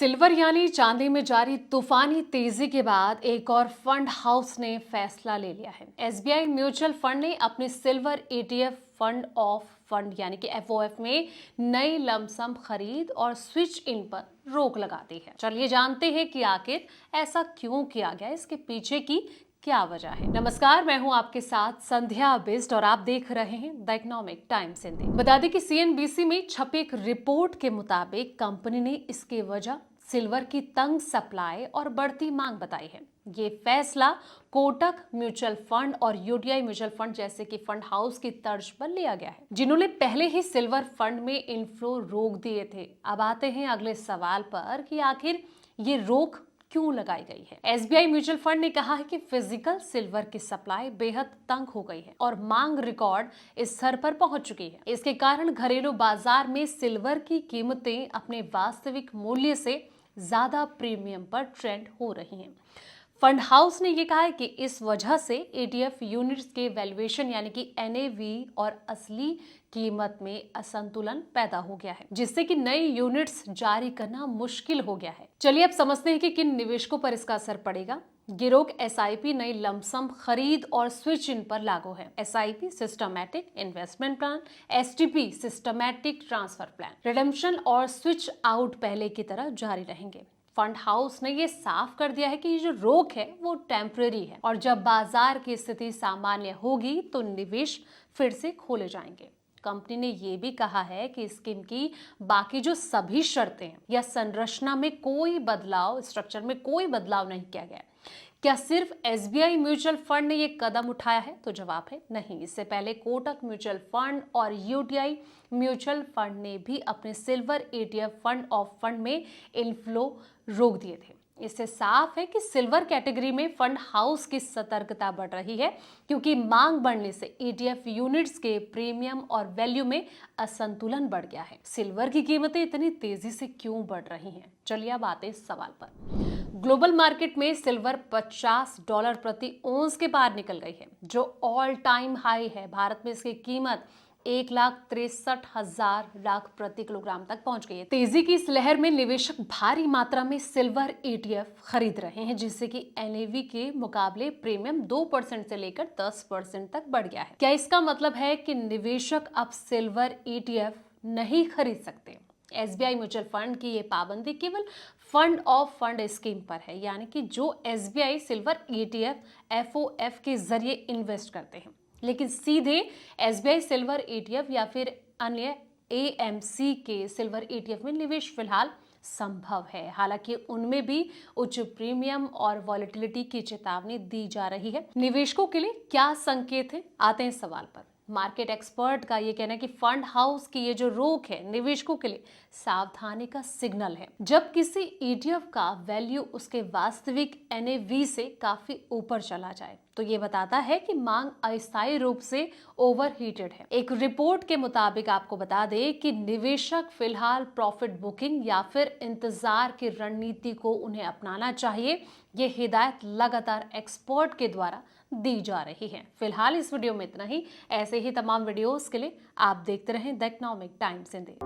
Silver यानी चांदी में जारी तूफानी तेजी के बाद एक और फंड हाउस ने फैसला ले लिया है। एसबीआई म्यूचुअल फंड ने अपने silver ETF fund of fund यानी कि एफओएफ में नई लमसम खरीद और स्विच इन पर रोक लगा दी है। चलिए जानते हैं कि आखिर ऐसा क्यों किया गया, इसके पीछे की क्या वजह है। नमस्कार, मैं हूं आपके साथ संध्या बिस्ट और आप देख रहे हैं द इकोनॉमिक टाइम्स हिंदी। बता दें कि सीएनबीसी में छपी एक रिपोर्ट के मुताबिक कंपनी ने इसके वजह सिल्वर की तंग सप्लाई और बढ़ती मांग बताई है। ये फैसला कोटक म्यूचुअल फंड और यूटीआई म्यूचुअल फंड जैसे कि फंड हाउस की तर्ज पर लिया गया है, जिन्होंने पहले ही सिल्वर फंड में इनफ्लो रोक दिए थे। अब आते हैं अगले सवाल पर कि आखिर ये रोक क्यों लगाई गई है। एसबीआई म्यूचुअल फंड ने कहा है कि फिजिकल सिल्वर की सप्लाई बेहद तंग हो गई है और मांग रिकॉर्ड इस स्तर पर पहुंच चुकी है। इसके कारण घरेलू बाजार में सिल्वर की कीमतें अपने वास्तविक मूल्य से ज्यादा प्रीमियम पर ट्रेंड हो रही हैं। फंड हाउस ने यह कहा है कि इस वजह से एटीएफ यूनिट्स के वैल्यूएशन यानी कि एनएवी और असली कीमत में असंतुलन पैदा हो गया है, जिससे कि नई यूनिट्स जारी करना मुश्किल हो गया है। चलिए अब समझते हैं कि किन निवेशकों पर इसका असर पड़ेगा। ये रोक एसआईपी नई लमसम खरीद और स्विच इन पर लागू है। SIP systematic investment plan, STP systematic transfer plan, redemption और स्विच आउट पहले की तरह जारी रहेंगे। फंड हाउस ने ये साफ कर दिया है कि ये जो रोक है वो टेम्परेरी है और जब बाजार की स्थिति सामान्य होगी तो निवेश फिर से खोले जाएंगे। कंपनी ने ये भी कहा है कि स्कीम की बाकी जो सभी शर्तें हैं या संरचना में कोई बदलाव, स्ट्रक्चर में कोई बदलाव नहीं किया गया। क्या सिर्फ एसबीआई म्यूचुअल फंड ने ये कदम उठाया है? तो जवाब है नहीं। इससे पहले कोटक म्यूचुअल फंड और यूटीआई म्यूचुअल फंड ने भी अपने silver ETF fund of fund में इनफ्लो रोक दिए थे। इससे साफ है कि सिल्वर कैटेगरी में फंड हाउस की सतर्कता बढ़ रही है, क्योंकि मांग बढ़ने से ईटीएफ यूनिट्स के प्रीमियम और वैल्यू में असंतुलन बढ़ गया है। सिल्वर की कीमतें इतनी तेजी से क्यों बढ़ रही हैं? चलिए अब आते हैं इस सवाल पर। ग्लोबल मार्केट में सिल्वर $50 प्रति औंस के पार निकल गई है, जो ऑल टाइम हाई है। भारत में इसकी कीमत 1,63,000 लाख प्रति किलोग्राम तक पहुंच गई है। तेजी की इस लहर में निवेशक भारी मात्रा में सिल्वर ईटीएफ खरीद रहे हैं, जिससे कि एनएवी के मुकाबले प्रीमियम 2% से लेकर 10% तक बढ़ गया है। क्या इसका मतलब है कि निवेशक अब सिल्वर ईटीएफ नहीं खरीद सकते? एसबीआई म्यूचुअल फंड की ये पाबंदी केवल फंड ऑफ फंड स्कीम पर है, यानी कि जो एसबीआई सिल्वर ईटीएफ एफओएफ के जरिए इन्वेस्ट करते हैं। लेकिन सीधे एसबीआई सिल्वर ईटीएफ या फिर अन्य एएमसी के सिल्वर ईटीएफ में निवेश फिलहाल संभव है। हालांकि उनमें भी उच्च प्रीमियम और वॉलेटिलिटी की चेतावनी दी जा रही है। निवेशकों के लिए क्या संकेत है? आते हैं सवाल पर। मार्केट एक्सपर्ट का ये कहना है कि फंड हाउस की ये जो रोक है निवेशकों के लिए सावधानी का सिग्नल है। जब किसी ईटीएफ का वैल्यू उसके वास्तविक एनएवी से काफी ऊपर चला जाए तो ये बताता है कि मांग अस्थायी रूप से ओवरहीटेड है। एक रिपोर्ट के मुताबिक आपको बता दें कि निवेशक फिलहाल प्रॉफिट बुकिंग या फिर इंतजार की रणनीति को उन्हें अपनाना चाहिए। ये हिदायत लगातार एक्सपर्ट के द्वारा दी जा रही है। फिलहाल इस वीडियो में इतना ही। ऐसे ही तमाम वीडियोस के लिए आप देखते रहें द इकोनॉमिक टाइम्स हिंदी।